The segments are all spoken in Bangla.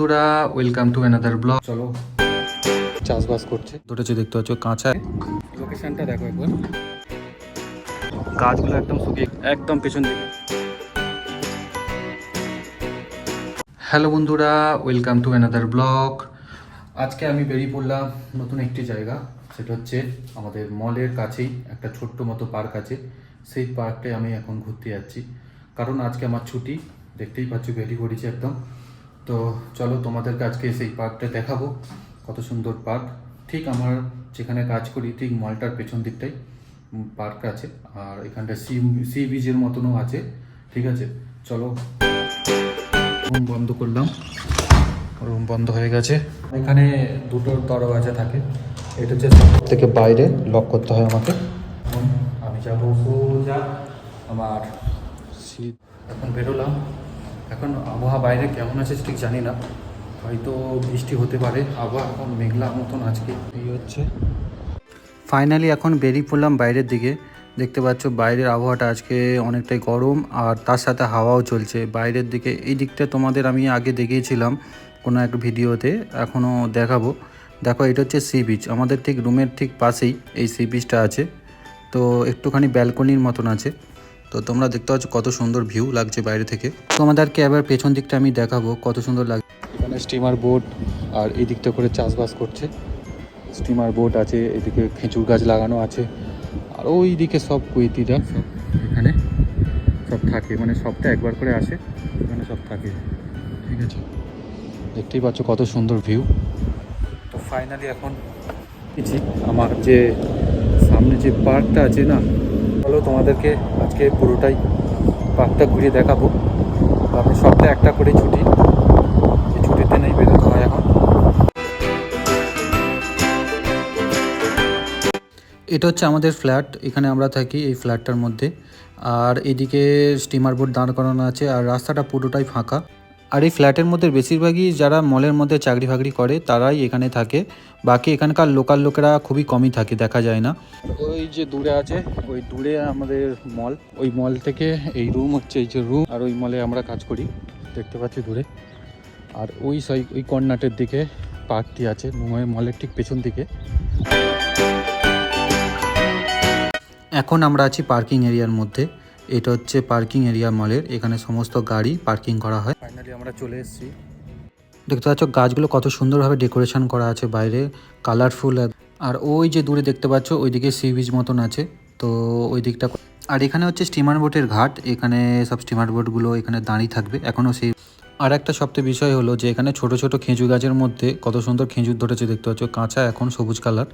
বন্ধুরা ওয়েলকাম টু অ্যানাদার ব্লগ। চলো চাষবাস করছে, ধরেছে দেখতে পাচ্ছ কাঁচা। লোকেশনটা দেখো একবার, গাছগুলো একদম শুকিয়ে একদম পেছন দিকে। হ্যালো বন্ধুরা, ওয়েলকাম টু অ্যানাদার ব্লগ। আজকে আমি বেরিয়ে পড়লাম নতুন একটি জায়গা, সেটা হচ্ছে আমাদের মলের কাছেই একটা ছোট্ট মতো পার্ক আছে। সেই পার্কটায় আমি এখন ঘুরতে যাচ্ছি, কারণ আজকে আমার ছুটি। দেখতেই পাচ্ছ বেরিয়ে পড়েছি একদম। তো চলো তোমাদেরকে আজকে সেই পার্কটা দেখাবো, কত সুন্দর পার্ক। ঠিক আমার যেখানে কাজ করি ঠিক মলটার পেছন দিকটাই পার্ক আছে, আর এখানটা সি বিচের মতনও আছে। ঠিক আছে, চলো। রুম বন্ধ করলাম, রুম বন্ধ হয়ে গেছে। এখানে দুটো দরওয়াজা থাকে, এটা হচ্ছে সব থেকে বাইরে লক করতে হয় আমাকে। এখন আমি যাবো সোজা আমার সিট। এখন বেরোলাম। এখন আবহাওয়া বাইরে কেমন আছে ঠিক জানি না, হয়তো বৃষ্টি হতে পারে। আবহাওয়া এখন মেঘলা মতন আজকে এই হচ্ছে। ফাইনালি এখন বেরিয়ে পড়লাম বাইরের দিকে। দেখতে পাচ্ছ বাইরের আবহাওয়াটা আজকে অনেকটাই গরম, আর তার সাথে হাওয়াও চলছে বাইরের দিকে। এই দিকটা তোমাদের আমি আগে দেখিয়েছিলাম কোনো এক ভিডিওতে, এখনও দেখাবো। দেখো এটা হচ্ছে সি বিচ, আমাদের ঠিক রুমের ঠিক পাশেই এই সি বিচটা আছে। তো একটুখানি ব্যালকনির মতন আছে। তো তোমরা দেখতে পাচ্ছ কত সুন্দর ভিউ লাগছে বাইরে থেকে। তোমাদেরকে এবার পেছন দিকটা আমি দেখাবো কত সুন্দর লাগছে। এখানে স্টিমার বোট, আর এই দিকটা করে চাষবাস করছে। স্টিমার বোট আছে, এদিকে খেজুর গাছ লাগানো আছে, আর ওই দিকে সব কুয়েতিরা সব এখানে সব থাকে, মানে সবটা একবার করে আসে, এখানে সব থাকে। ঠিক আছে, দেখতেই পাচ্ছ কত সুন্দর ভিউ। তো ফাইনালি এখন আমার যে সামনে যে পার্কটা আছে না, চলো তোমাদেরকে আজকে পুরোটাই পার্কটা ঘুরিয়ে দেখাবো। আমি সপ্তাহে একটা করে ছুটি, এই ছুটিতে নেই বেরোতে হয় এখন। এটা হচ্ছে আমাদের ফ্ল্যাট, এখানে আমরা থাকি এই ফ্ল্যাটটার মধ্যে। আর এদিকে স্টিমার বোট দাঁড় করানো আছে, আর রাস্তাটা পুরোটাই ফাঁকা। আর এই ফ্ল্যাটের মধ্যে বেশিরভাগই যারা মলের মধ্যে চাকরি ফাকরি করে তারাই এখানে থাকে, বাকি এখানকার লোকাল লোকেরা খুবই কমই থাকে, দেখা যায় না। ওই যে দূরে আছে, ওই দূরে আমাদের মল, ওই মল থেকে এই রুম হচ্ছে, এই যে রুম, আর ওই মলে আমরা কাজ করি, দেখতে পাচ্ছি দূরে। আর ওই কর্নারের দিকে পার্কটি আছে, মলের ঠিক পেছন দিকে। এখন আমরা আছি পার্কিং এরিয়ার মধ্যে। এটা হচ্ছে পার্কিং এরিয়া মলের, এখানে সমস্ত গাড়ি পার্কিং করা হয়। ফাইনালি আমরা চলে এসেছি। দেখতে পাচ্ছ গাছগুলো কত সুন্দরভাবে ডেকোরেশন করা আছে বাইরে, কালারফুল। আর ওই যে দূরে দেখতে পাচ্ছ ওইদিকে সি বিচ মতন আছে, তো ওই দিকটা। আর এখানে হচ্ছে স্টিমার বোটের ঘাট, এখানে সব স্টিমার বোটগুলো এখানে দাঁড়িয়ে থাকবে এখনও সেই। আর একটা সবথেকে বিষয় হলো যে এখানে ছোট ছোট খেজুর গাছের মধ্যে কত সুন্দর খেজুর ধরেছে, দেখতে পাচ্ছ কাঁচা এখন সবুজ কালার।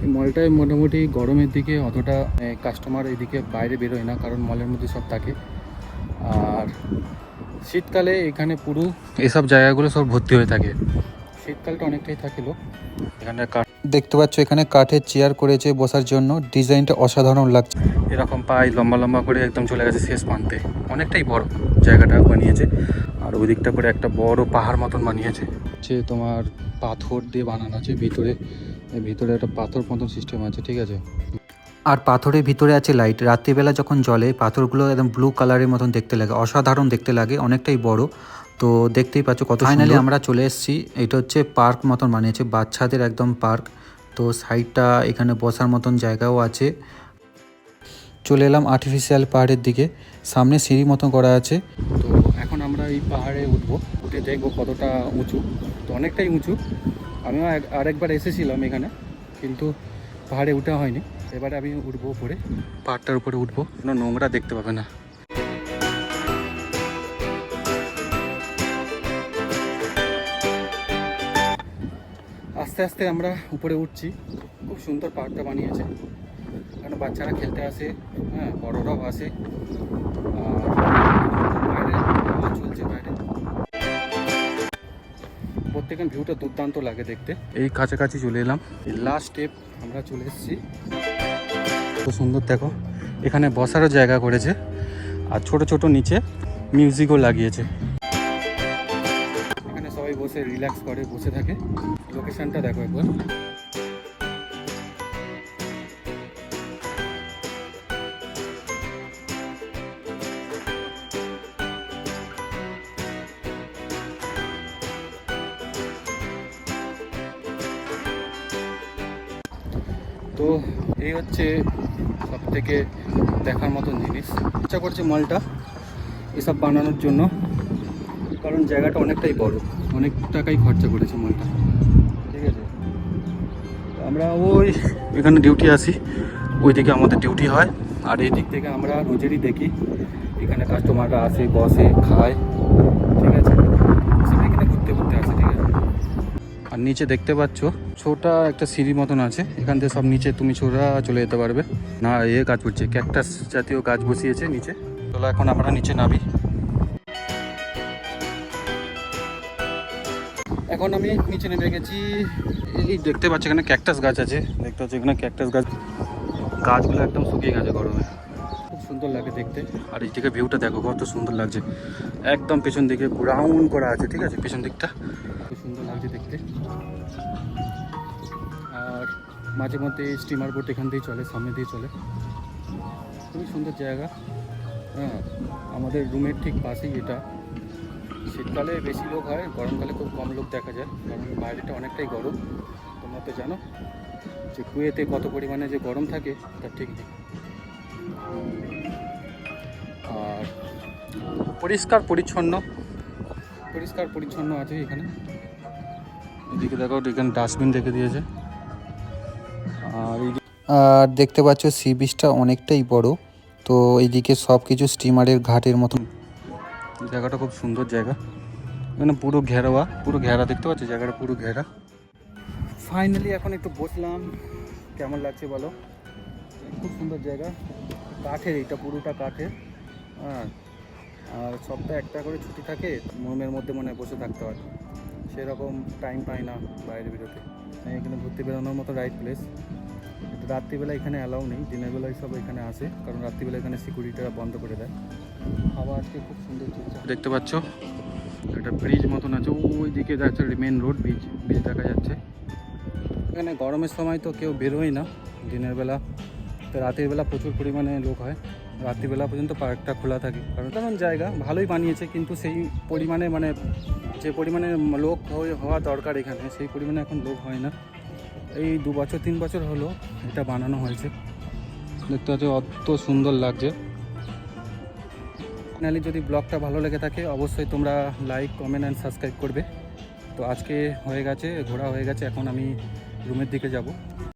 এই মলটায় মোটামুটি গরমের দিকে অতটা কাস্টমার এদিকে বাইরে বেরোয় না, কারণ মলের মধ্যে সব থাকে। আর শীতকালে এখানে পুরো এসব জায়গাগুলো সব ভর্তি হয়ে থাকে, শীতকালটা অনেকটাই থাকে লোক এখানে। দেখতে পাচ্ছ এখানে কাঠের চেয়ার করেছে বসার জন্য, ডিজাইনটা অসাধারণ লাগছে। এরকম পাই লম্বা লম্বা করে একদম চলে গেছে শেষ প্রান্তে, অনেকটাই বড় জায়গাটা বানিয়েছে। আর ওই দিকটা করে একটা বড় পাহাড় মতন বানিয়েছে, হচ্ছে তোমার পাথর দিয়ে বানানো আছে। ভিতরে একটা পাথর মতন সিস্টেম আছে, ঠিক আছে। আর পাথরের ভিতরে আছে লাইট, রাত্রিবেলা যখন জ্বলে পাথরগুলো একদম ব্লু কালারের মতন দেখতে লাগে, অসাধারণ দেখতে লাগে, অনেকটাই বড়। তো দেখতেই পাচ্ছ কত। ফাইনালি আমরা চলে এসেছি, এটা হচ্ছে পার্ক মতন বানিয়েছে, বাচ্চাদের একদম পার্ক। তো সাইডটা এখানে বসার মতন জায়গাও আছে। চলে এলাম আর্টিফিশিয়াল পাহাড়ের দিকে, সামনে সিঁড়ি মতন করা আছে। তো এখন আমরা এই পাহাড়ে উঠবো, উঠে দেখবো কতটা উঁচু। তো অনেকটাই উঁচু, আমিও আরেকবার এসেছিলাম এখানে, কিন্তু পাহাড়ে উঠা হয়নি। এবারে আমি উঠবো উপরে, পাহাড়টার উপরে উঠবো, কোনো নোংরা দেখতে পাবে না। আস্তে আস্তে আমরা উপরে উঠছি। খুব সুন্দর পাহাড়টা বানিয়েছে, কারণ বাচ্চারা খেলতে আসে, হ্যাঁ বড়রাও আসে। আর বাইরে চলছে, বাইরে প্রত্যেকের ভিউটা দুর্দান্ত লাগে দেখতে। এই কাছাকাছি চলে এলাম, এই লাস্ট স্টেপ আমরা চলে এসেছি। খুব সুন্দর দেখো, এখানে বসারও জায়গা করেছে, আর ছোট ছোট নিচে মিউজিকও লাগিয়েছে। এখানে সবাই বসে রিল্যাক্স করে, বসে থাকে। লোকেশনটা দেখো একবার। তো এই হচ্ছে সব থেকে দেখার মতন জিনিস। ইচ্ছা করছে মলটা এসব বানানোর জন্য, কারণ জায়গাটা অনেকটাই বড়, অনেক টাকাই খরচা করেছে মলটা। ঠিক আছে, আমরা ওই এখানে ডিউটি আসি, ওইদিকে আমাদের ডিউটি হয়, আর এই দিক থেকে আমরা রোজেরই দেখি এখানে কাস্টমাররা আসে, বসে, খায়। ঠিক আছে, সবাই এখানে ঘুরতে ঘুরতে আসে। ঠিক আছে, আর নিচে দেখতে পাচ্ছ ছোটা একটা সিঁড়ি মতন আছে, এখান থেকে সব নিচে তুমি ছোটা চলে যেতে পারবে। না গাছ উঠছে, ক্যাকটাস জাতীয় গাছ বসিয়েছে নিচে। চলো এখন আমরা নিচে নামি। এখন আমি নিচে নেমে গেছি। এই দেখতে পাচ্ছি এখানে ক্যাকটাস গাছ আছে, দেখতে পাচ্ছি এখানে ক্যাকটাস গাছগুলো একদম শুকিয়ে গেছে গরমে, খুব সুন্দর লাগে দেখতে। আর এই দিকে ভিউটা দেখো কত সুন্দর লাগছে, একদম পেছন দিকে রাউন্ড করা আছে। ঠিক আছে, পেছন দিকটা খুব সুন্দর লাগছে দেখতে। আর মাঝে মধ্যে স্টিমার বোট এখান দিয়েই চলে, সামনে দিয়ে চলে, খুবই সুন্দর জায়গা। হ্যাঁ, আমাদের রুমের ঠিক পাশেই এটা। শীতকালে বেশি লোক হয়, গরমকালে খুব কম লোক দেখা যায়, কারণ বাইরেটা অনেকটাই গরম। তোমরা তো জানো যে কুয়েতে কত পরিমাণে যে গরম থাকে তার ঠিক নেই। আর পরিষ্কার পরিচ্ছন্ন আছে এখানে। এদিকে দেখো, এখানে ডাস্টবিন রেখে দিয়েছে। আর দেখতে পাচ্ছ সি বিচটা অনেকটাই বড়, তো এইদিকে সব কিছু স্টিমারের ঘাটের মতন। জায়গাটা খুব সুন্দর জায়গা, এখানে পুরো ঘেরা দেখতে পাচ্ছ, জায়গাটা পুরো ঘেরা। ফাইনালি এখন একটু বসলাম, কেমন লাগছে বলো? খুব সুন্দর জায়গা, কাঠের, এটা পুরোটা কাঠের। হ্যাঁ, আর সপ্তাহে একটা করে ছুটি থাকে, রুমের মধ্যে মনে হয় বসে থাকতে হয়, সেরকম টাইম পাই না বাইরে বেরোতে। এখানে ঘুরতে বেরোনোর মতো রাইট প্লেস। রাত্রিবেলা এখানে অ্যালাউ নেই, দিনের বেলায় সব এখানে আসে, কারণ রাত্রিবেলা এখানে সিকিউরিটিরা বন্ধ করে দেয়। হাওয়া আজকে খুব সুন্দর চলছে। দেখতে পাচ্ছ একটা ব্রিজ মতন আছে, ওই দিকে যাচ্ছে মেন রোড, ব্রিজ দেখা যাচ্ছে। এখানে গরমের সময় তো কেউ বেরোয় না দিনের বেলা, তো রাতের বেলা প্রচুর পরিমাণে লোক হয়, রাত্রিবেলা পর্যন্ত পার্কটা খোলা থাকে। কারণ জায়গা ভালোই বানিয়েছে, কিন্তু সেই পরিমাণে মানে যে পরিমাণে লোক হওয়া দরকার এখানে, সেই পরিমাণে এখন লোক হয় না। এই 2-3 বছর হলো এটা বানানো হয়েছে। দেখতে পাচ্ছ অত সুন্দর লাগছে। ফাইনালি যদি ব্লগটা ভালো লেগে থাকে অবশ্যই তোমরা লাইক, কমেন্ট অ্যান্ড সাবস্ক্রাইব করবে। তো আজকে হয়ে গেছে, ঘোরা হয়ে গেছে, এখন আমি রুমের দিকে যাব।